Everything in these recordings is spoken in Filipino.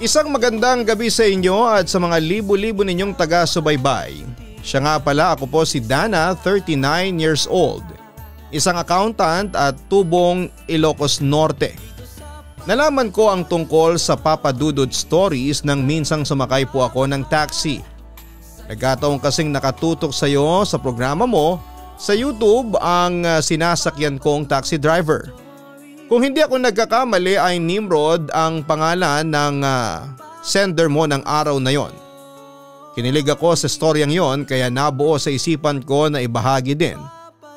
Isang magandang gabi sa inyo at sa mga libo-libo ninyong taga-subaybay. Siya nga pala, ako po si Dana, 39 years old. Isang accountant at tubong Ilocos Norte. Nalaman ko ang tungkol sa Papa Dudut stories nang minsang sumakay po ako ng taxi. Nagkataon kasing nakatutok sa iyo sa programa mo sa YouTube ang sinasakyan kong taxi driver. Kung hindi ako nagkakamali ay Nimrod ang pangalan ng sender mo ng araw na yon. Kinilig ako sa storyang yon kaya nabuo sa isipan ko na ibahagi din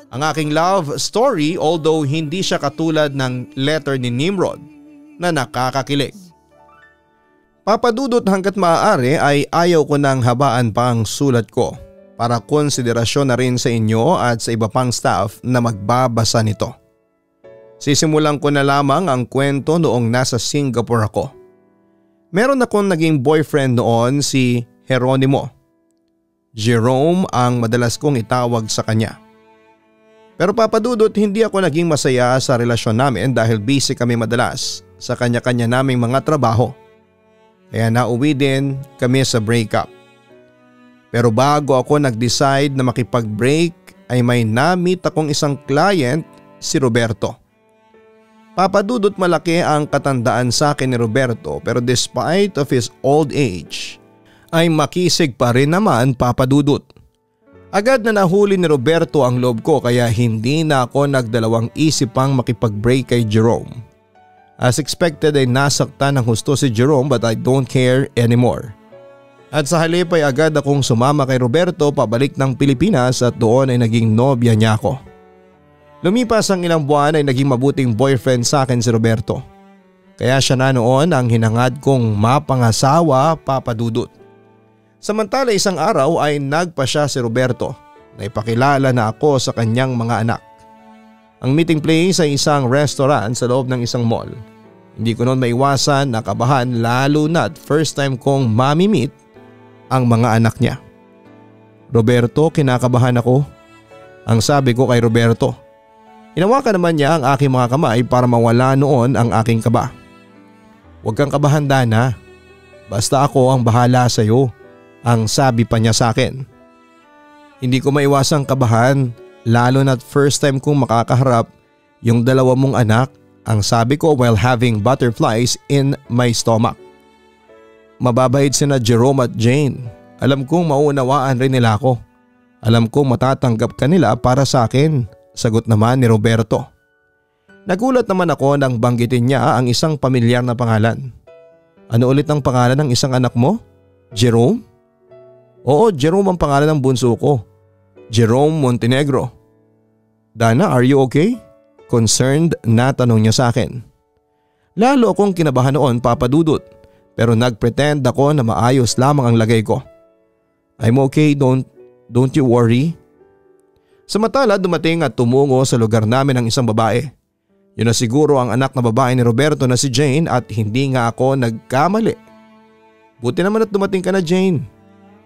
ang aking love story, although hindi siya katulad ng letter ni Nimrod na nakakakilig. Papadudot, hanggat maaari ay ayaw ko nang habaan pa ang sulat ko para konsiderasyon na rin sa inyo at sa iba pang staff na magbabasa nito. Sisimulan ko na lamang ang kwento noong nasa Singapore ako. Meron akong naging boyfriend noon, si Jeronimo. Jerome ang madalas kong itawag sa kanya. Pero papadudot, hindi ako naging masaya sa relasyon namin dahil busy kami madalas sa kanya-kanya naming mga trabaho. Kaya nauwi din kami sa breakup. Pero bago ako nag-decide na makipag-break ay may na-meet akong isang client, si Roberto. Papadudot, malaki ang katandaan sa akin ni Roberto pero despite of his old age ay makisig pa rin naman, papadudot. Agad na nahuli ni Roberto ang loob ko kaya hindi na ako nagdalawang isip pang makipag-break kay Jerome. As expected ay nasaktan ng husto si Jerome but I don't care anymore. At sa halip ay agad akong sumama kay Roberto pabalik ng Pilipinas at doon ay naging nobya niya ako. Lumipas ang ilang buwan ay naging mabuting boyfriend sa akin si Roberto. Kaya siya na noon ang hinangad kong mapangasawa, papadudot. Samantala isang araw ay nagpa siya si Roberto na ipakilala na ako sa kanyang mga anak. Ang meeting place ay isang restaurant sa loob ng isang mall. Hindi ko noon maiwasan na kabahan lalo na't first time kong mamimit ang mga anak niya. Roberto, kinakabahan ako. Ang sabi ko kay Roberto. Hinawakan naman niya ang aking mga kamay para mawala noon ang aking kaba. Huwag kang kabahan, Dana. Basta ako ang bahala sa iyo, ang sabi pa niya sa akin. Hindi ko maiwasang kabahan. Lalo na't first time kong makakaharap yung dalawa mong anak, ang sabi ko while having butterflies in my stomach. Mababait sina Jerome at Jane. Alam kong mauunawaan rin nila ako. Alam kong matatanggap ka nila para sa akin, sagot naman ni Roberto. Nagulat naman ako nang banggitin niya ang isang pamilyar na pangalan. Ano ulit ang pangalan ng isang anak mo? Jerome? Oo, Jerome ang pangalan ng bunso ko. Jerome Montenegro. Dana, are you okay? Concerned na tanong niya sa akin. Lalo akong kinabahan noon, papadudot, pero nagpretend ako na maayos lamang ang lagay ko. I'm okay, don't you worry. Samantala dumating at tumungo sa lugar namin ang isang babae. Yun na siguro ang anak na babae ni Roberto na si Jane at hindi nga ako nagkamali. Buti naman at dumating ka na, Jane,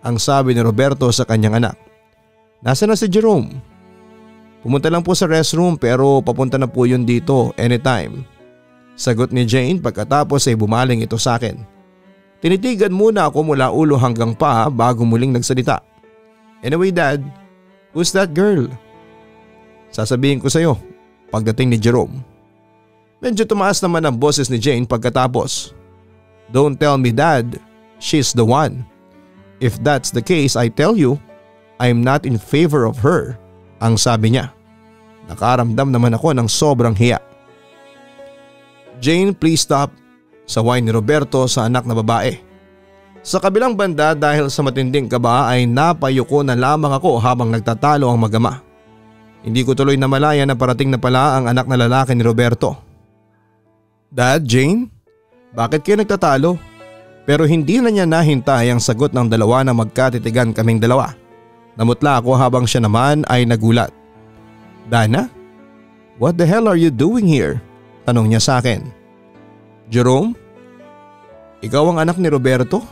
ang sabi ni Roberto sa kanyang anak. Nasaan na si Jerome? Pumunta lang po sa restroom pero papunta na po yun dito anytime. Sagot ni Jane pagkatapos ay bumaling ito sa akin. Tinitigan muna ako mula ulo hanggang paa bago muling nagsalita. Anyway, Dad, who's that girl? Sasabihin ko sa iyo pagdating ni Jerome. Medyo tumaas naman ang boses ni Jane pagkatapos. Don't tell me, Dad, she's the one. If that's the case, I tell you, I'm not in favor of her, ang sabi niya. Nakaramdam naman ako ng sobrang hiya. Jane, please stop, saway ni Roberto sa anak na babae. Sa kabilang banda dahil sa matinding kaba ay napayuko na lamang ako habang nagtatalo ang mag-ama. Hindi ko tuloy namalayan na parating na pala ang anak na lalaki ni Roberto. Dad, Jane, bakit kayo nagtatalo? Pero hindi na niya nahintay ang sagot ng dalawa na magkatitigan kaming dalawa. Namutla ako habang siya naman ay nagulat. Dana, what the hell are you doing here? Tanong niya sa akin. Jerome, ikaw ang anak ni Roberto?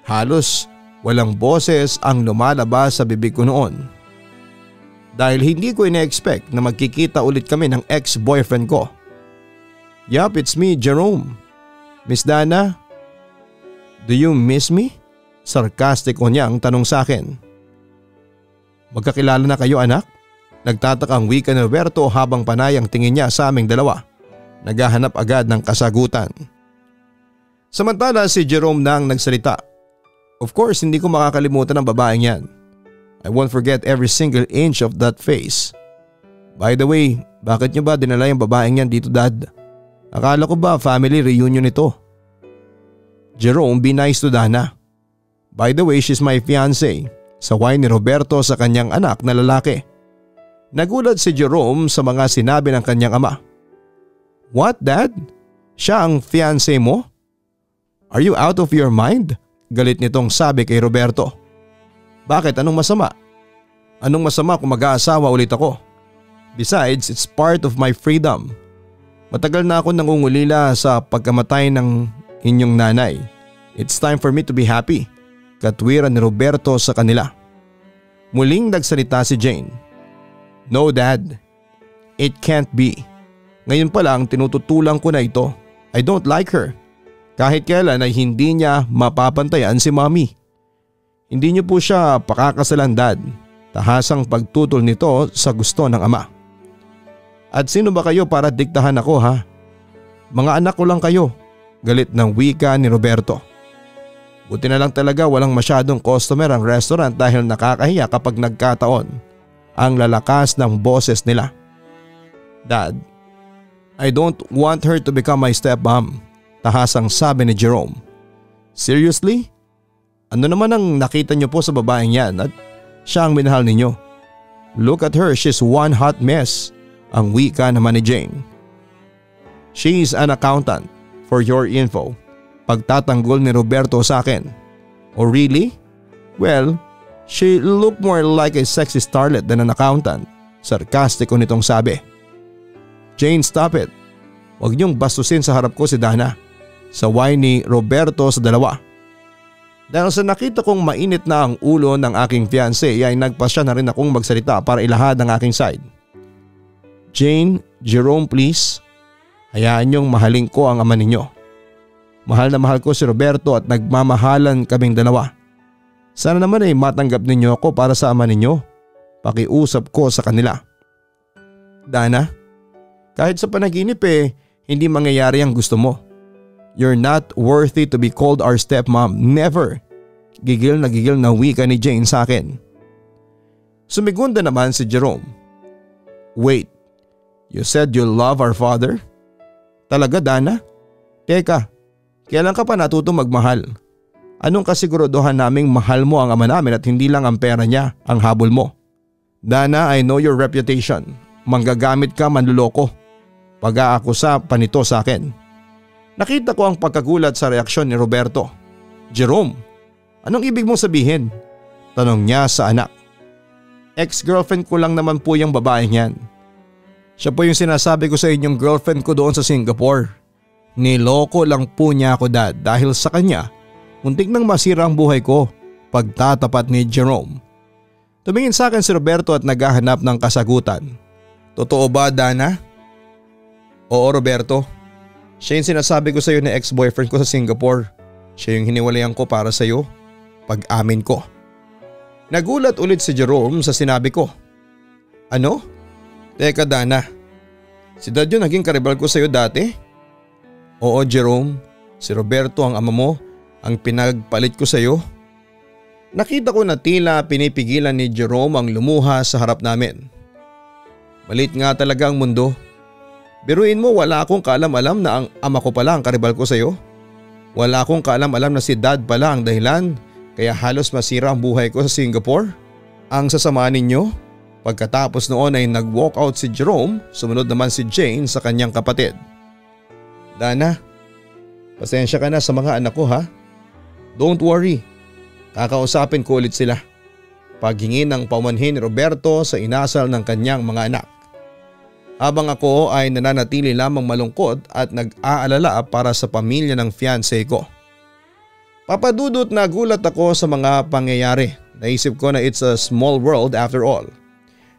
Halos walang boses ang lumalabas sa bibig ko noon. Dahil hindi ko ina-expect na magkikita ulit kami ng ex-boyfriend ko. Yup, it's me, Jerome. Miss Dana, do you miss me? Sarkastiko niyang tanong sa akin. Magkakilala na kayo anak? Nagtatakang wika ni Roberto habang panay ang tingin niya sa aming dalawa. Naghahanap agad ng kasagutan. Samantala si Jerome na ang nagsalita. Of course hindi ko makakalimutan ang babaeng yan. I won't forget every single inch of that face. By the way, bakit niyo ba dinala yung babaeng yan dito dad? Akala ko ba family reunion ito? Jerome, be nice to Dana. By the way, she's my fiancé. Saway ni Roberto sa kanyang anak na lalaki. Nagulat si Jerome sa mga sinabi ng kanyang ama. What dad? Siya ang fiancé mo? Are you out of your mind? Galit nitong sabi kay Roberto. Bakit? Anong masama? Anong masama kung mag-aasawa ulit ako? Besides, it's part of my freedom. Matagal na ako nangungulila sa pagkamatay ng inyong nanay. It's time for me to be happy. Katwiran ni Roberto sa kanila. Muling nagsalita si Jane. No dad, it can't be. Ngayon pa lang tinututulan ko na ito. I don't like her. Kahit kailan ay hindi niya mapapantayan si mommy. Hindi niyo po siya pakakasalan dad. Tahasang pagtutol nito sa gusto ng ama. At sino ba kayo para diktahan ako ha? Mga anak ko lang kayo. Galit ng wika ni Roberto. Buti na lang talaga walang masyadong customer ang restaurant dahil nakakahiya kapag nagkataon ang lalakas ng boses nila. Dad, I don't want her to become my stepmom. Tahasang sabi ni Jerome. Seriously? Ano naman ang nakita niyo po sa babaeng yan at siya ang minahal ninyo? Look at her, she's one hot mess. Ang wika naman ni Jane. She's an accountant, for your info. Pagtatanggol ni Roberto sa akin. Oh really? Well, she looked more like a sexy starlet than an accountant. Sarkastiko nitong sabi. Jane, stop it. Huwag niyong bastusin sa harap ko si Dana. Saway ni Roberto sa dalawa. Dahil sa nakita kong mainit na ang ulo ng aking fiancé ay nagpasya na rin akong magsalita para ilahad ang aking side. Jane, Jerome please. Hayaan niyong mahalin ko ang ama ninyo. Mahal na mahal ko si Roberto at nagmamahalan kaming dalawa. Sana naman ay matanggap ninyo ako para sa ama ninyo. Pakiusap ko sa kanila. Dana, kahit sa panaginip hindi mangyayari ang gusto mo. You're not worthy to be called our stepmom. Never. Gigil na wika ni Jane sa akin. Sumigunda naman si Jerome. Wait, you said you love our father? Talaga Dana? Teka, kailan ka pa natutong magmahal? Anong kasiguraduhan naming mahal mo ang ama namin at hindi lang ang pera niya ang habol mo? Dana, I know your reputation. Manggagamit ka manluloko. Pag-aakusa pa nito sa akin. Nakita ko ang pagkagulat sa reaksyon ni Roberto. Jerome, anong ibig mong sabihin? Tanong niya sa anak. Ex-girlfriend ko lang naman po yung babaeng yan. Siya po yung sinasabi ko sa inyong girlfriend ko doon sa Singapore. Niloko lang po niya ako dad dahil sa kanya muntik nang masira ang buhay ko. Pagtatapat ni Jerome. Tumingin sa akin si Roberto at naghahanap ng kasagutan. Totoo ba Dana? Oo Roberto. Siya yung sinasabi ko sa iyo ni ex-boyfriend ko sa Singapore. Siya yung hiniwalayan ko para sa iyo. Pag-amin ko. Nagulat ulit si Jerome sa sinabi ko. Ano? Teka Dana, si Dad yung naging karibal ko sa iyo dati? Oo Jerome, si Roberto ang ama mo, ang pinagpalit ko sa iyo. Nakita ko na tila pinipigilan ni Jerome ang lumuha sa harap namin. Malit nga talaga ang mundo. Biruin mo wala akong kaalam-alam na ang ama ko pala ang karibal ko sa iyo. Wala akong kaalam-alam na si Dad pala ang dahilan kaya halos masira ang buhay ko sa Singapore. Ang sasama ninyo. Pagkatapos noon ay nag-walk out si Jerome, sumunod naman si Jane sa kanyang kapatid. Dana, pasensya ka na sa mga anak ko ha. Don't worry, kakausapin ko ulit sila. Paghingi ng paumanhin ni Roberto sa inasal ng kanyang mga anak. Habang ako ay nananatili lamang malungkot at nag-aalala para sa pamilya ng fiancé ko. Papadudot na gulat ako sa mga pangyayari. Naisip ko na it's a small world after all.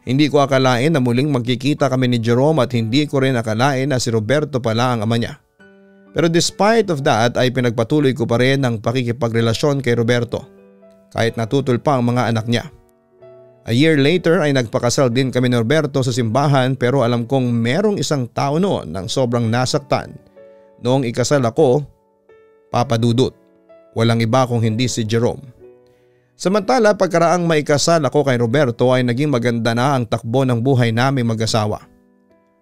Hindi ko akalain na muling magkikita kami ni Jerome at hindi ko rin akalain na si Roberto pala ang ama niya. Pero despite of that ay pinagpatuloy ko pa rin ang pakikipagrelasyon kay Roberto kahit natutol pa ang mga anak niya. A year later ay nagpakasal din kami ni Roberto sa simbahan pero alam kong merong isang tao noon nang sobrang nasaktan noong ikasal ako, Papa Dudut. Walang iba kung hindi si Jerome. Samantala pagkaraang maikasal ako kay Roberto ay naging maganda na ang takbo ng buhay naming mag-asawa.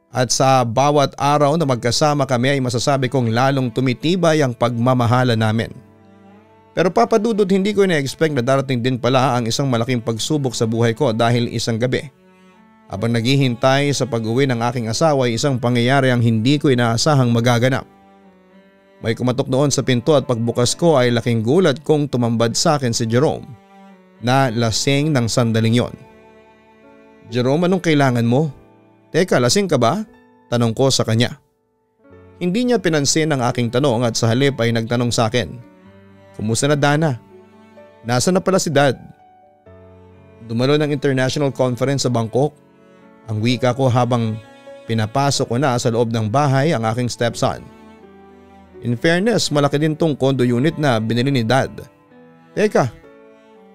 At sa bawat araw na magkasama kami ay masasabi kong lalong tumitibay ang pagmamahala namin. Pero Papa Dudut, hindi ko na-expect na darating din pala ang isang malaking pagsubok sa buhay ko dahil isang gabi. Habang naghihintay sa pag-uwi ng aking asawa ay isang pangyayari ang hindi ko inaasahang magaganap. May kumatok noon sa pinto at pagbukas ko ay laking gulat kong tumambad sa akin si Jerome na lasing ng sandaling yon. Jerome, anong kailangan mo? Teka, lasing ka ba? Tanong ko sa kanya. Hindi niya pinansin ang aking tanong at sa halip ay nagtanong sa akin. Kumusta na Dana? Nasaan na pala si Dad? Dumalo ng international conference sa Bangkok. Ang wika ko habang pinapasok ko na sa loob ng bahay ang aking stepson. In fairness, malaki din tong condo unit na binili ni Dad. Teka,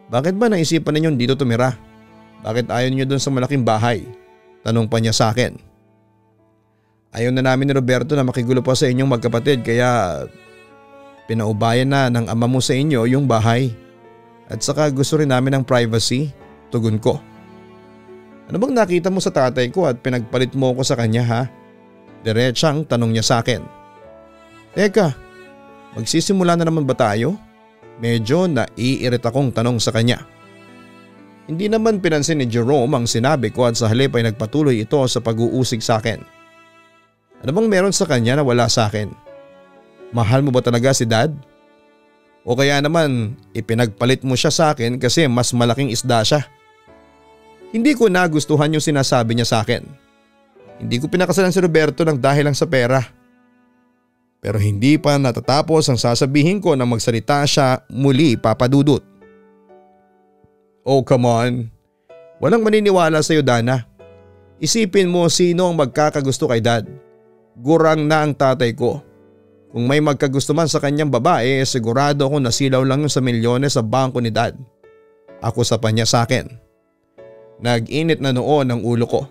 bakit ba naisipan ninyong dito tumira? Bakit ayaw niyo dun sa malaking bahay? Tanong pa niya sa akin. Ayaw na namin ni Roberto na makigulo pa sa inyong magkapatid kaya pinaubayan na ng ama mo sa inyo yung bahay. At saka gusto rin namin ng privacy, tugon ko. Ano bang nakita mo sa tatay ko at pinagpalit mo ko sa kanya ha? Diretsang tanong niya sa akin. Teka, magsisimula na naman ba tayo? Medyo naiirita kong tanong sa kanya. Hindi naman pinansin ni Jerome ang sinabi ko at sa halip ay nagpatuloy ito sa pag-uusig sa akin. Ano bang meron sa kanya na wala sa akin? Mahal mo ba talaga si Dad? O kaya naman ipinagpalit mo siya sa akin kasi mas malaking isda siya? Hindi ko nagustuhan yung sinasabi niya sa akin. Hindi ko pinakasalan si Roberto ng dahil lang sa pera. Pero hindi pa natatapos ang sasabihin ko nang magsalita siya muli, Papa Dudut. Oh come on. Walang maniniwala sa iyo Dana. Isipin mo sino ang magkakagusto kay Dad. Gurang na ang tatay ko. Kung may magkagusto man sa kanyang babae, sigurado akong nasilaw lang yung sa milyones sa bangko ni Dad. Ako sa panya sa akin. Nag-init na noon ang ulo ko.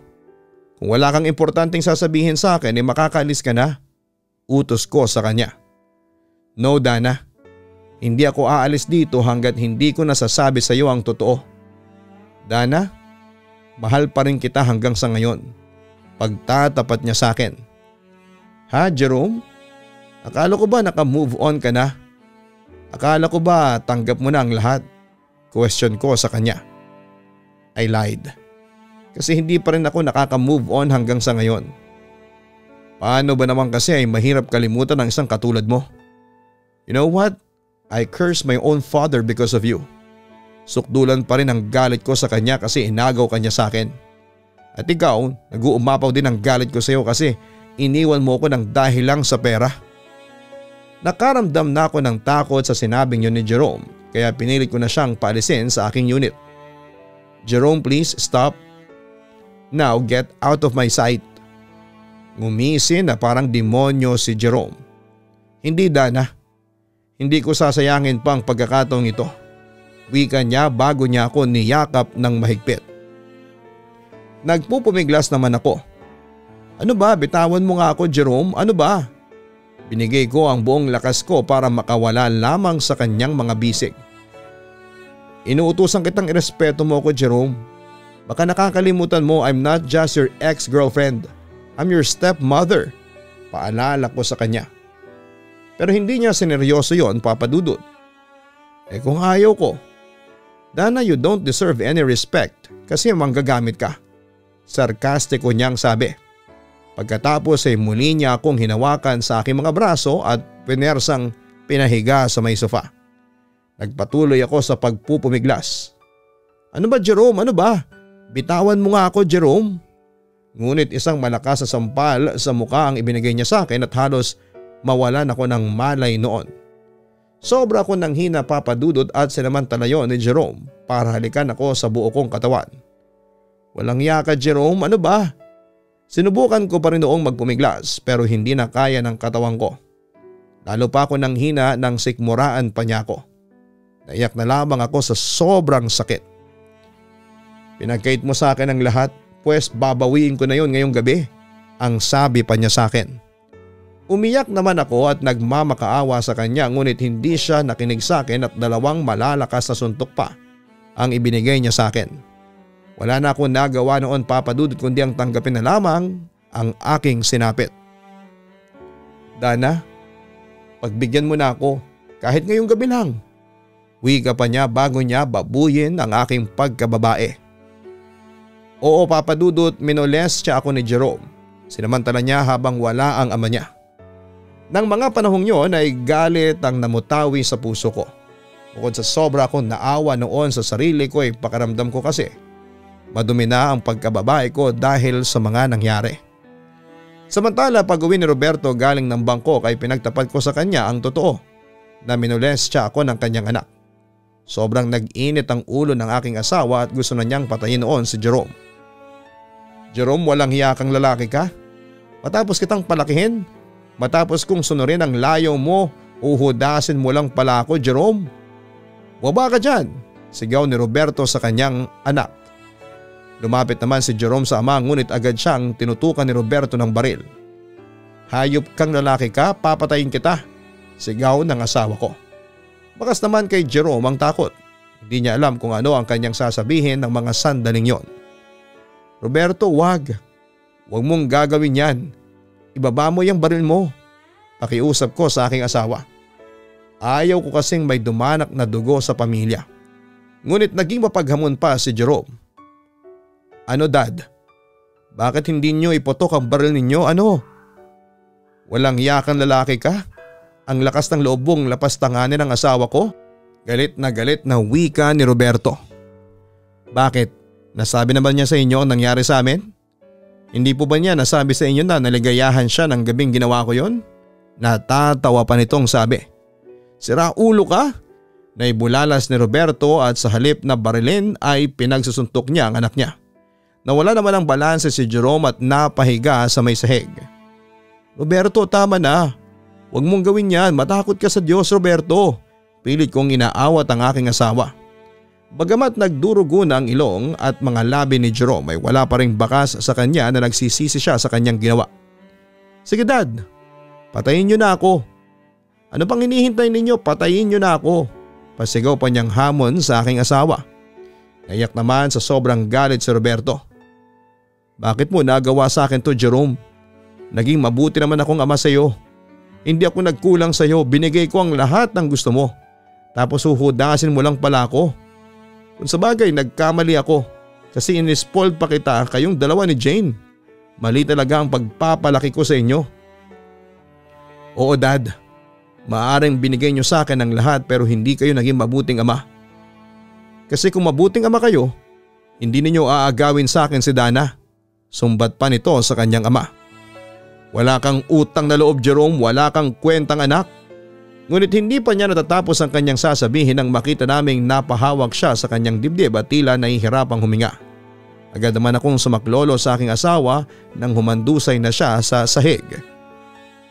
Kung wala kang importanteng sasabihin sa akin, makakaalis ka na. Utos ko sa kanya. No Dana. Hindi ako aalis dito hanggat hindi ko nasasabi sa iyo ang totoo. Dana, mahal pa rin kita hanggang sa ngayon. Pagtatapat niya sa akin. Ha Jerome? Akala ko ba naka-move on ka na? Akala ko ba tanggap mo na ang lahat? Question ko sa kanya. I lied. Kasi hindi pa rin ako nakaka-move on hanggang sa ngayon. Paano ba naman kasi ay mahirap kalimutan ng isang katulad mo? You know what? I curse my own father because of you. Sukdulan pa rin ang galit ko sa kanya kasi inagaw kanya sa akin. At ikaw, nag-uumapaw din ang galit ko sa iyo kasi iniwan mo ko ng dahil lang sa pera. Nakaramdam na ako ng takot sa sinabing yun ni Jerome kaya pinilit ko na siyang paalisin sa aking unit. Jerome, please stop. Now get out of my sight. Ngumisin na parang demonyo si Jerome. Hindi Dana. Hindi ko sasayangin pa ang pagkakataong ito. Wika niya bago niya ako niyakap ng mahigpit. Nagpupumiglas naman ako. Ano ba, bitawan mo nga ako Jerome, ano ba? Binigay ko ang buong lakas ko para makawala lamang sa kanyang mga bisig. Inuutusan kitang irespeto mo ako Jerome. Baka nakakalimutan mo I'm not just your ex-girlfriend. I'm your stepmother. Paalala ko sa kanya. Pero hindi niya sineryoso yon, Papa Dudut. Kung ayaw ko. Dana, you don't deserve any respect kasi manggagamit ka. Sarkastiko niyang sabi. Pagkatapos ay muli niya akong hinawakan sa aking mga braso at pinersang pinahiga sa may sofa. Nagpatuloy ako sa pagpupumiglas. Ano ba Jerome, ano ba? Bitawan mo nga ako Jerome. Ngunit isang malakas na sampal sa mukha ang ibinigay niya sa akin at halos mawalan ako ng malay noon. Sobra ako nang hina Papa Dudut at sinamantala yon ni Jerome para halikan ako sa buo kong katawan. Walang yaka Jerome, ano ba? Sinubukan ko pa rin noong magpumiglas pero hindi na kaya ng katawan ko. Lalo pa ako nang hina nang sikmuraan pa niya ako. Naiyak na lamang ako sa sobrang sakit. Pinagkait mo sa akin ang lahat, pues babawiin ko na yon ngayong gabi, ang sabi pa niya sa akin. Umiyak naman ako at nagmamakaawa sa kanya, ngunit hindi siya nakinig sa akin at 2 malalakas na suntok pa ang ibinigay niya sa akin. Wala na akong nagawa noon, Papa Dudut, kundi ang tanggapin na lamang ang aking sinapit. Dana, pagbigyan mo na ako kahit ngayong gabi lang. Wika pa niya bago niya babuyin ang aking pagkababae. Oo, Papa Dudut, minoles siya ako ni Jerome. Sinamantala niya habang wala ang ama niya. Nang mga panahong yon ay galit ang namutawi sa puso ko. Bukod sa sobra akong naawa noon sa sarili ko ay pakiramdam ko kasi madumi na ang pagkababae ko dahil sa mga nangyari. Samantala pag-uwi ni Roberto galing ng Bangkok ay pinagtapat ko sa kanya ang totoo na minules siya ako ng kanyang anak. Sobrang nag-init ang ulo ng aking asawa at gusto na niyang patayin noon si Jerome. Jerome, walang hiya kang lalaki ka? Matapos kitang palakihin? Matapos kong sunurin ang layo mo, uhudasin mo lang pala ako, Jerome? Baba ka dyan, sigaw ni Roberto sa kanyang anak. Lumapit naman si Jerome sa ama, ngunit agad siyang tinutukan ni Roberto ng baril. Hayop kang lalaki ka, papatayin kita, sigaw ng asawa ko. Bakas naman kay Jerome ang takot. Hindi niya alam kung ano ang kanyang sasabihin ng mga sandaling yon. Roberto, wag. Wag mong gagawin yan. Ibaba mo yung baril mo. Pakiusap ko sa aking asawa. Ayaw ko kasing may dumanak na dugo sa pamilya. Ngunit naging mapaghamon pa si Jerome. Ano, Dad? Bakit hindi nyo ipotok ang baril ninyo? Ano? Walang hiyakan lalaki ka? Ang lakas ng loob mong lapastanganin ang asawa ko? Galit na wika ni Roberto. Bakit? Nasabi naman niya sa inyo ang nangyari sa amin? Hindi po ba niya nasabi sa inyo na naligayahan siya ng gabing ginawa ko yon? Natatawa pa nitong sabi. Sira ulo ka? Naibulalas ni Roberto at sa halip na barilin ay pinagsusuntok niya ang anak niya. Nawala naman ang balanse si Jerome at napahiga sa may sahig. Roberto, tama na. Huwag mong gawin yan, matakot ka sa Diyos, Roberto. Pilit kong inaawat ang aking asawa. Bagamat nagdurugo na ang ilong at mga labi ni Jerome ay wala pa ring bakas sa kanya na nagsisisi siya sa kanyang ginawa. Sige, Dad, patayin niyo na ako. Ano pang hinihintay ninyo? Patayin niyo na ako. Pasigaw pa niyang hamon sa aking asawa. Naiyak naman sa sobrang galit si Roberto. Bakit mo nagawa sa akin to, Jerome? Naging mabuti naman akong ama sa iyo. Hindi ako nagkulang sa iyo, binigay ko ang lahat ng gusto mo. Tapos huhudasin mo lang pala ako. Kung sa bagay nagkamali ako kasi inispoiled pa kita kayong dalawa ni Jane. Mali talaga ang pagpapalaki ko sa inyo. Oo, Dad, maaaring binigay niyo sa akin ang lahat pero hindi kayo naging mabuting ama. Kasi kung mabuting ama kayo, hindi ninyo aagawin sa akin si Dana. Sumbat pa nito sa kanyang ama. Wala kang utang na loob, Jerome, wala kang kwentang anak. Ngunit hindi pa niya natatapos ang kanyang sasabihin nang makita naming napahawak siya sa kanyang dibdib at tila nahihirapang huminga. Agad naman akong sumaklolo sa aking asawa nang humandusay na siya sa sahig.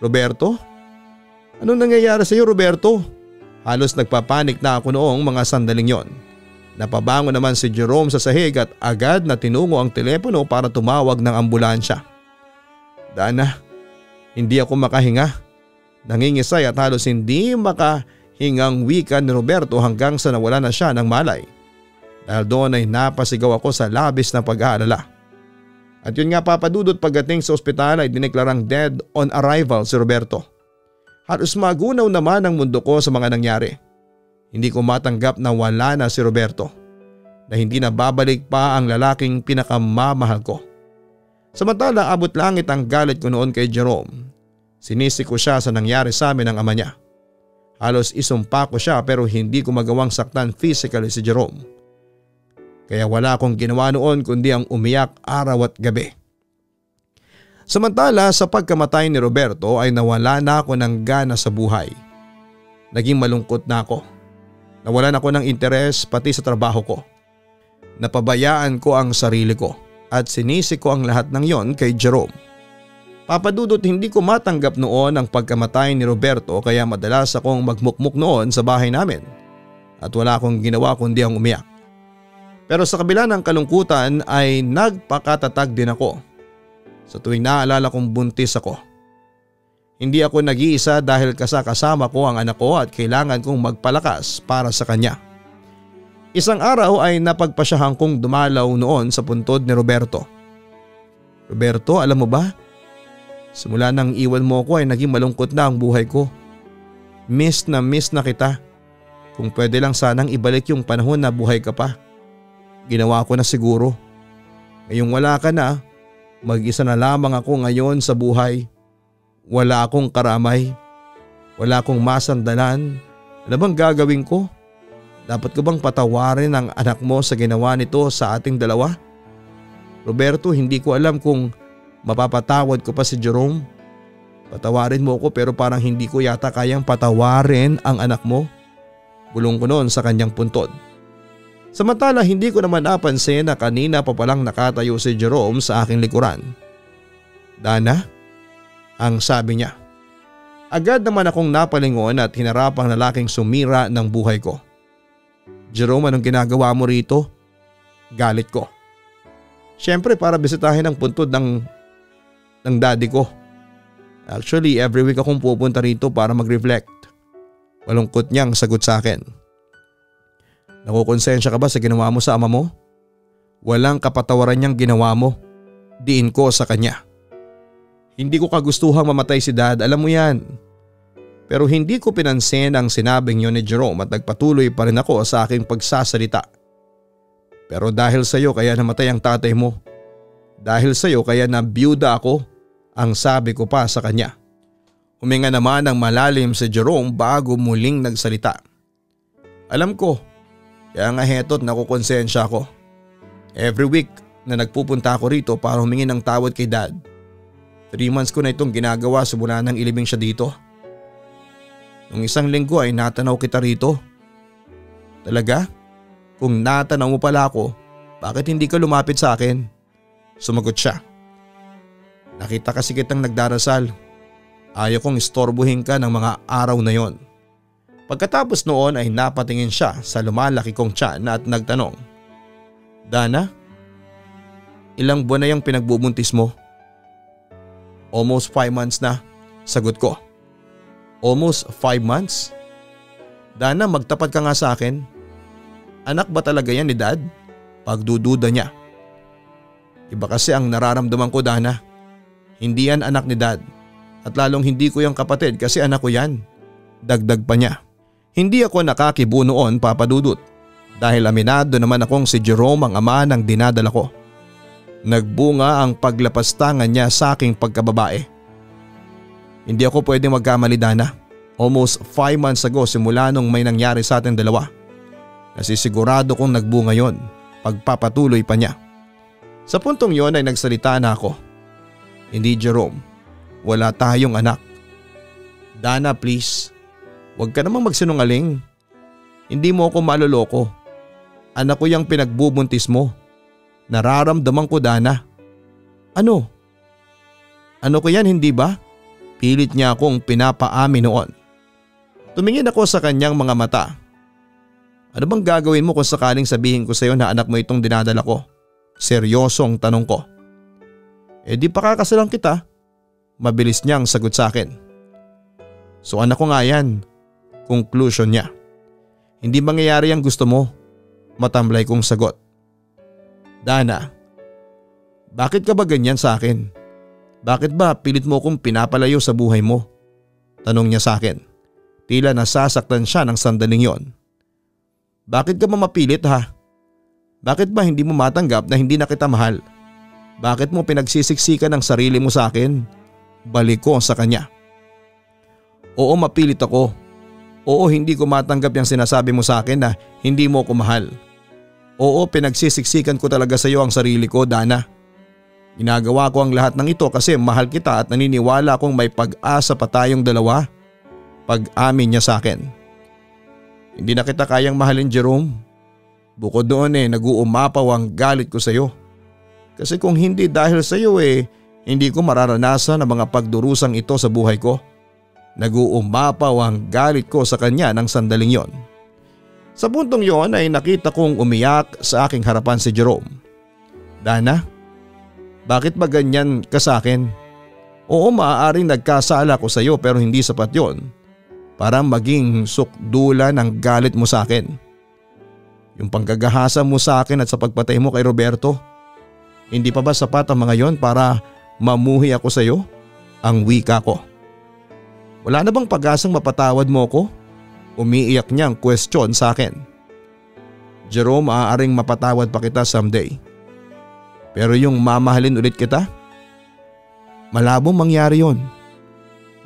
Roberto? Anong nangyayari sa iyo, Roberto? Halos nagpapanik na ako noong mga sandaling yon. Napabango naman si Jerome sa sahig at agad na tinungo ang telepono para tumawag ng ambulansya. Dana, hindi ako makahinga. Nangingisay at halos hindi makahingang wika ni Roberto hanggang sa nawala na siya ng malay. Dahil doon ay napasigaw ako sa labis na pag-aalala. At yun nga, Papa Dudut, pagdating sa ospital ay dineklarang dead on arrival si Roberto. Halos magunaw naman ang mundo ko sa mga nangyari. Hindi ko matanggap na wala na si Roberto. Na hindi na babalik pa ang lalaking pinakamamahal ko. Samantala abot langit ang galit ko noon kay Jerome. Sinisi ko siya sa nangyari sa amin ng ama niya. Halos isumpa ko siya pero hindi ko magawang saktan physically si Jerome. Kaya wala akong ginawa noon kundi ang umiyak araw at gabi. Samantala sa pagkamatay ni Roberto ay nawala na ako ng gana sa buhay. Naging malungkot na ako. Nawalan ako ng interes pati sa trabaho ko. Napabayaan ko ang sarili ko at sinisi ko ang lahat ng yon kay Jerome. Papadudot, hindi ko matanggap noon ang pagkamatay ni Roberto kaya madalas akong magmukmuk noon sa bahay namin at wala akong ginawa kundi ang umiyak. Pero sa kabila ng kalungkutan ay nagpakatatag din ako sa tuwing naalala kong buntis ako. Hindi ako nag-iisa dahil kasama ko ang anak ko at kailangan kong magpalakas para sa kanya. Isang araw ay napagpasyahan kong dumalaw noon sa puntod ni Roberto. Roberto, alam mo ba? Simula nang iwan mo ko ay naging malungkot na ang buhay ko. Miss na kita. Kung pwede lang sanang ibalik yung panahon na buhay ka pa. Ginawa ko na siguro. Ngayong wala ka na, mag-isa na lamang ako ngayon sa buhay. Wala akong karamay. Wala akong masandalan. Ano bang gagawin ko? Dapat ko bang patawarin ang anak mo sa ginawa nito sa ating dalawa? Roberto, hindi ko alam kung mapapatawad ko pa si Jerome. Patawarin mo ko pero parang hindi ko yata kayang patawarin ang anak mo. Bulong ko noon sa kanyang puntod. Samantala hindi ko naman napansin na kanina pa palang nakatayo si Jerome sa aking likuran. Dana? Ang sabi niya. Agad naman akong napalingon at hinarap ang lalaking sumira ng buhay ko. Jerome, anong ginagawa mo rito? Galit ko. Siyempre para bisitahin ang puntod ng daddy ko. Actually, every week akong pupunta rito para mag-reflect. Malungkot niyang sagot sa akin. Nakukonsensya ka ba sa ginawa mo sa ama mo? Walang kapatawaran niyang ginawa mo. Diin ko sa kanya. Hindi ko kagustuhang mamatay si dad, alam mo yan. Pero hindi ko pinansin ang sinabing yun ni Jerome at nagpatuloy pa rin ako sa aking pagsasalita. Pero dahil sa iyo kaya namatay ang tatay mo. Dahil sa iyo kaya nabiyuda ako, ang sabi ko pa sa kanya. Huminga naman ng malalim si Jerome bago muling nagsalita. Alam ko, kaya nga heto't nakukonsensya ako. Every week na nagpupunta ako rito para humingi ng tawad kay dad. 3 months ko na itong ginagawa simula nang ilibing siya dito. Nung isang linggo ay natanaw kita rito. Talaga? Kung natanaw mo pala ako, bakit hindi ka lumapit sa akin? Sumagot siya. Nakita kasi kitang nagdarasal. Ayaw kong istorbohin ka ng mga araw na yon. Pagkatapos noon ay napatingin siya sa lumalaki kong tiyan at nagtanong. Dana, ilang buwan na yung pinagbubuntis mo? Almost 5 months na, sagot ko. Almost 5 months? Dana, magtapat ka nga sa akin. Anak ba talaga yan ni dad? Pagdududa niya. Iba kasi ang nararamdaman ko, Dana. Hindi yan anak ni dad. At lalong hindi ko yung kapatid kasi anak ko yan. Dagdag pa niya. Hindi ako nakakibo noon, Papa Dudut. Dahil aminado naman akong si Jerome ang ama ng dinadala ko. Nagbunga ang paglapastangan niya sa aking pagkababae. Hindi ako pwedeng magkamali, Dana. Almost 5 months ago simula nung may nangyari sa ating dalawa. Nasisigurado kong nagbunga yon. Pagpapatuloy pa niya. Sa puntong yon ay nagsalita na ako. Hindi, Jerome. Wala tayong anak. Dana, please. Huwag ka namang magsinungaling. Hindi mo ako maloloko. Anak ko yung pinagbubuntis mo. Nararamdaman ko, Dana. Ano? Ano ko yan, hindi ba? Pilit niya akong pinapaamin noon. Tumingin ako sa kanyang mga mata. Ano bang gagawin mo kung sakaling sabihin ko sa iyo na anak mo itong dinadala ko? Seryosong tanong ko. Di pakakasalan kita. Mabilis niyang sagot sa akin. So anak ko nga yan. Conclusion niya. Hindi mangyayari ang gusto mo. Matamlay kong sagot. Dana, bakit ka ba ganyan sa akin? Bakit ba pilit mo kong pinapalayo sa buhay mo? Tanong niya sa akin. Tila nasasaktan siya ng sandaling yon. Bakit ka mamapilit ha? Bakit ba hindi mo matanggap na hindi na kita mahal? Bakit mo pinagsisiksikan ang sarili mo sa akin? Balik ko sa kanya. Oo, mapilit ako. Oo, hindi ko matanggap yung sinasabi mo sa akin na hindi mo ko mahal. Oo, pinagsisiksikan ko talaga sa iyo ang sarili ko, Dana. Ginagawa ko ang lahat ng ito kasi mahal kita at naniniwala akong may pag-asa pa tayong dalawa. Pag-amin niya sa akin. Hindi na kita kayang mahalin, Jerome. Bukod doon nag-uumapaw ang galit ko sa iyo. Kasi kung hindi dahil sa iyo Hindi ko mararanasan ang mga pagdurusang ito sa buhay ko. Nag-uumapaw ang galit ko sa kanya ng sandaling yon. Sa puntong yon ay nakita kong umiyak sa aking harapan si Jerome. Dana, bakit ba ganyan ka sa akin? Oo, maaaring nagkasala ko sa iyo pero hindi sapat yon para maging sukdulan ng galit mo sa akin. Yung panggagahasa mo sa akin at sa pagpatay mo kay Roberto, hindi pa ba sapat ang mga yon para mamuhi ako sa iyo? Ang wika ko. Wala na bang pag-asang mapatawad mo ko? Umiiyak niyang question sa akin. Jerome, maaaring mapatawad pa kita someday. Pero yung mamahalin ulit kita? Malabong mangyari yon.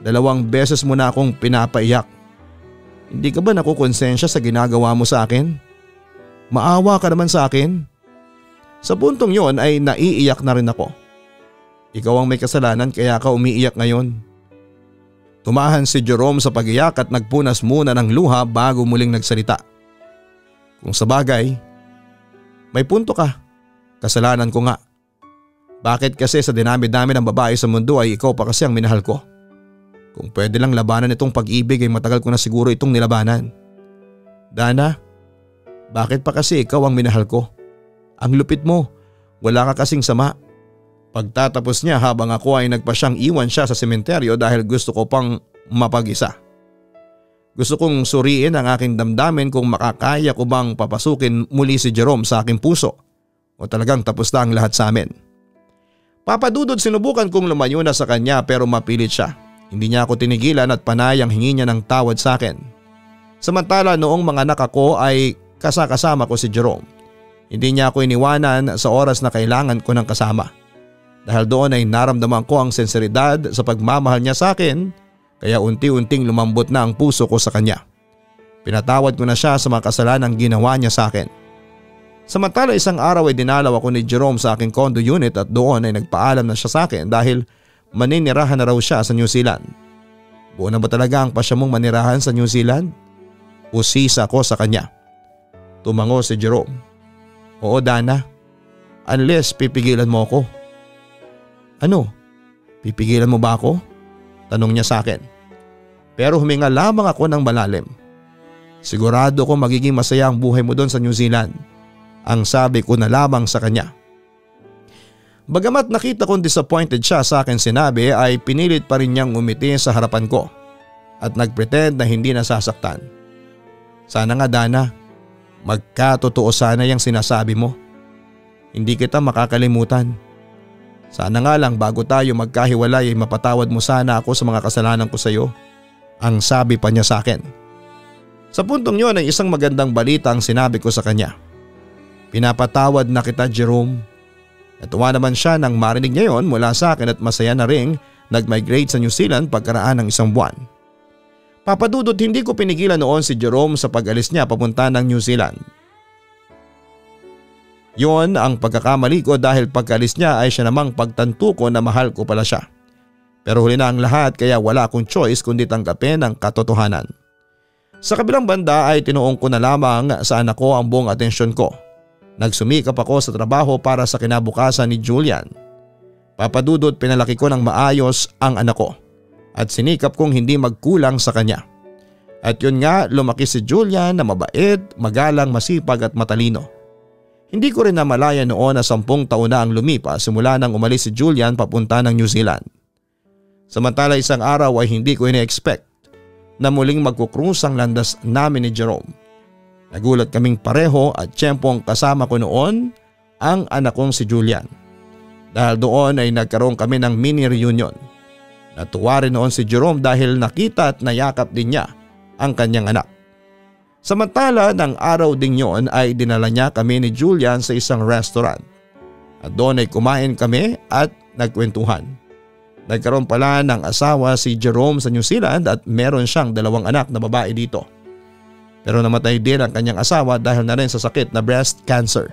2 beses mo na akong pinapaiyak. Hindi ka ba nakukonsensya sa ginagawa mo sa akin? Maawa ka naman sa akin. Sa puntong yon ay naiiyak na rin ako. Ikaw ang may kasalanan kaya ka umiiyak ngayon. Tumahan si Jerome sa pag-iyak at nagpunas muna ng luha bago muling nagsalita. Kung sa bagay, may punto ka. Kasalanan ko nga. Bakit kasi sa dinami-dami ng babae sa mundo ay ikaw pa kasi ang minahal ko? Kung pwede lang labanan itong pag-ibig ay matagal ko na siguro itong nilabanan. Dana, bakit pa kasi ikaw ang minahal ko? Ang lupit mo, wala ka kasing sama. Pagtatapos niya habang ako ay nagpasyang iwan siya sa sementeryo dahil gusto ko pang mapag-isa. Gusto kong suriin ang aking damdamin kung makakaya ko bang papasukin muli si Jerome sa aking puso o talagang tapos na ang lahat sa amin. Papadudod sinubukan kong lumayo na sa kanya pero mapilit siya. Hindi niya ako tinigilan at panayang hingi niya ng tawad sa akin. Samantala noong mga anak ako ay kasama ko si Jerome. Hindi niya ako iniwanan sa oras na kailangan ko ng kasama. Dahil doon ay naramdaman ko ang sinseridad sa pagmamahal niya sa akin kaya unti-unting lumambot na ang puso ko sa kanya. Pinatawad ko na siya sa mga kasalanang ginawa niya sa akin. Samantala isang araw ay dinalaw ako ni Jerome sa aking condo unit at doon ay nagpaalam na siya sa akin dahil maninirahan na raw siya sa New Zealand. Buo na ba talaga ang pasya mong manirahan sa New Zealand? Usisa ko sa kanya. Tumango si Jerome. Oo Dana, unless pipigilan mo ako. Ano? Pipigilan mo ba ako? Tanong niya sa akin. Pero huminga lamang ako ng malalim. Sigurado ko magiging masaya ang buhay mo doon sa New Zealand. Ang sabi ko na lamang sa kanya. Bagamat nakita kong disappointed siya sa akin sinabi ay pinilit pa rin niyang umiti sa harapan ko at nagpretend na hindi nasasaktan. Sana nga Dana, magkatotoo sana yung sinasabi mo. Hindi kita makakalimutan. Sana nga lang bago tayo magkahiwalay ay mapatawad mo sana ako sa mga kasalanan ko sa iyo. Ang sabi pa niya sa akin. Sa puntong yun ay isang magandang balita ang sinabi ko sa kanya. Pinapatawad na kita Jerome. Natuwa naman siya nang marinig niya yon mula sa akin at masaya na ring nag-migrate sa New Zealand pagkaraan ng 1 buwan. Papadudot hindi ko pinigilan noon si Jerome sa pag-alis niya papunta ng New Zealand. Yon ang pagkakamali ko dahil pagkalis niya ay siya namang pagtanto ko na mahal ko pala siya. Pero huli na ang lahat kaya wala akong choice kundi tanggapin ang katotohanan. Sa kabilang banda ay tinuong ko na lamang sa anak ko ang buong atensyon ko. Nagsumikap ako sa trabaho para sa kinabukasan ni Julian. Papadudot pinalaki ko ng maayos ang anak ko at sinikap kong hindi magkulang sa kanya. At yun nga lumaki si Julian na mabait, magalang, masipag at matalino. Hindi ko rin namalaya noon na 10 taon na ang lumipas simula nang umalis si Julian papunta ng New Zealand. Samantala isang araw ay hindi ko ina-expect na muling magkukrus ang landas namin ni Jerome. Nagulat kaming pareho at tiyempong kasama ko noon ang anak kong si Julian. Dahil doon ay nagkaroon kami ng mini reunion. Natuwa rin noon si Jerome dahil nakita at nayakap din niya ang kanyang anak. Samantala ng araw ding yon ay dinala niya kami ni Julian sa isang restaurant. At doon ay kumain kami at nagkwentuhan. Nagkaroon pala ng asawa si Jerome sa New Zealand at meron siyang 2 anak na babae dito. Pero namatay din ang kanyang asawa dahil na rin sa sakit na breast cancer.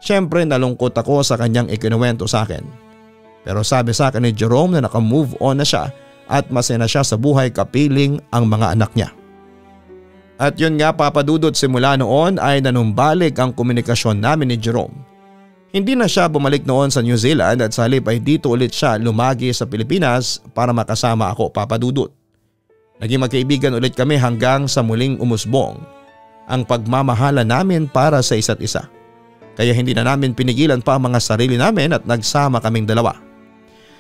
Siyempre nalungkot ako sa kanyang ikinuwento sa akin. Pero sabi sa akin ni Jerome na nakamove on na siya at masaya na siya sa buhay kapiling ang mga anak niya. At yun nga papadudot simula noon ay nanumbalik ang komunikasyon namin ni Jerome. Hindi na siya bumalik noon sa New Zealand at sa halip ay dito ulit siya lumagi sa Pilipinas para makasama ako, Papa Dudut. Naging magkaibigan ulit kami hanggang sa muling umusbong ang pagmamahala namin para sa isa't isa. Kaya hindi na namin pinigilan pa ang mga sarili namin at nagsama kaming dalawa.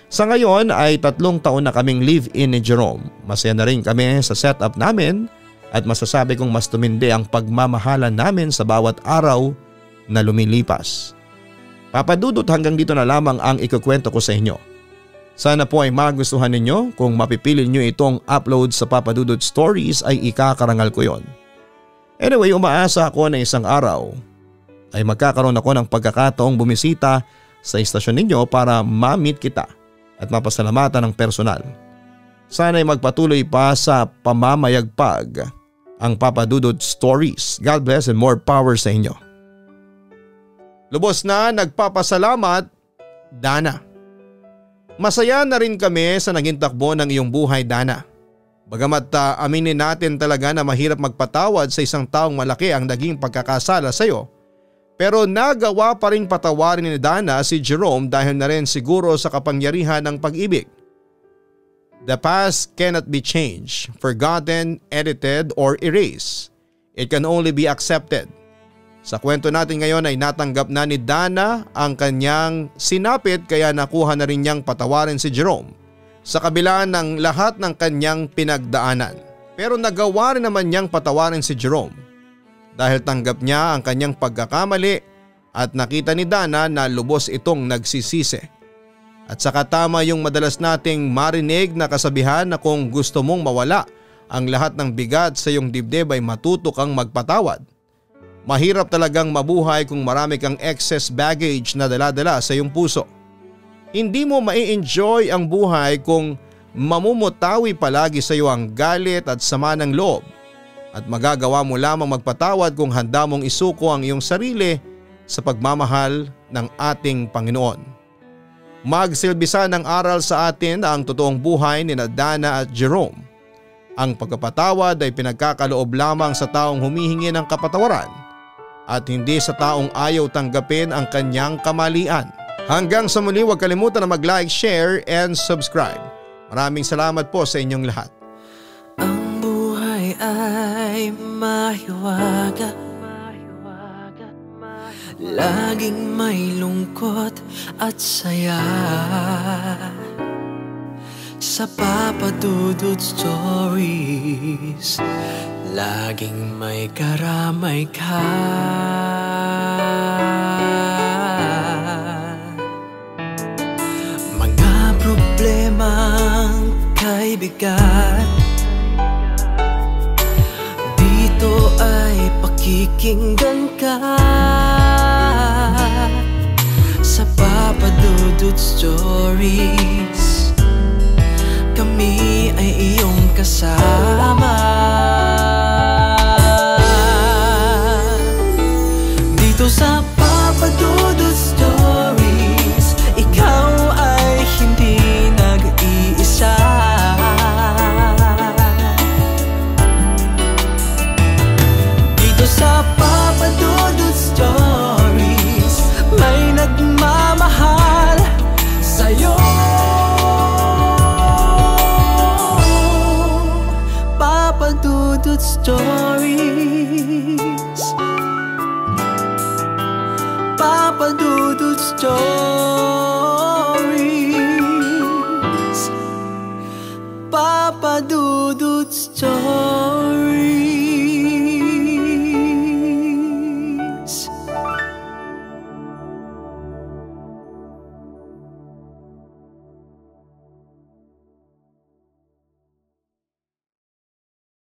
Sa ngayon ay 3 taon na kaming live-in ni Jerome. Masaya na rin kami sa setup namin at masasabi kong mas tumindi ang pagmamahala namin sa bawat araw na lumilipas. Papa Dudut, hanggang dito na lamang ang ikukwento ko sa inyo. Sana po ay magustuhan ninyo. Kung mapipili nyo itong upload sa Papa Dudut Stories ay ikakarangal ko yon. Anyway, umaasa ako na isang araw ay magkakaroon ako ng pagkakataong bumisita sa istasyon ninyo para ma-meet kita at mapasalamatan ng personal. Sana ay magpatuloy pa sa pamamayagpag ang Papa Dudut Stories. God bless and more power sa inyo. Lubos na nagpapasalamat, Dana. Masaya na rin kami sa naging takbo ng iyong buhay, Dana. Bagamat aminin natin talaga na mahirap magpatawad sa isang taong malaki ang naging pagkakasala sa iyo, pero nagawa pa rin patawarin ni Dana si Jerome dahil na rin siguro sa kapangyarihan ng pag-ibig. The past cannot be changed, forgotten, edited, or erased. It can only be accepted. Sa kwento natin ngayon ay natanggap na ni Dana ang kanyang sinapit kaya nakuha na rin niyang patawarin si Jerome sa kabila ng lahat ng kanyang pinagdaanan. Pero nagawa rin naman niyang patawarin si Jerome dahil tanggap niya ang kanyang pagkakamali at nakita ni Dana na lubos itong nagsisisi. At saka tama yung madalas nating marinig na kasabihan na kung gusto mong mawala ang lahat ng bigat sa iyong dibdib ay matuto kang magpatawad. Mahirap talagang mabuhay kung marami kang excess baggage na dala-dala sa iyong puso. Hindi mo mai-enjoy ang buhay kung mamumutawi palagi sa iyo ang galit at sama ng loob. At magagawa mo lamang magpatawad kung handa mong isuko ang iyong sarili sa pagmamahal ng ating Panginoon. Magsilbisa ng aral sa atin ang totoong buhay ni Dana at Jerome. Ang pagpapatawad ay pinagkakaloob lamang sa taong humihingi ng kapatawaran at hindi sa taong ayaw tanggapin ang kanyang kamalian. Hanggang sa muli, huwag kalimutan na mag-like, share and subscribe. Maraming salamat po sa inyong lahat. Ang buhay ay mahiwaga, laging may lungkot at saya. Sa Papa Dudut Stories, laging may karamay ka. Mga problemang kay bigat, dito ay pakikinggan ka. Sa Papa Dudut Stories, kami ay iyong kasama. Dito sa Papa Dudut Stories, ikaw ay hindi nag-iisa. Dito sa Papa Dudut Stories, may nagmamahal sa'yo. Papa Dudut Stories, Papa Dudut Stories, Papa Dudut Stories.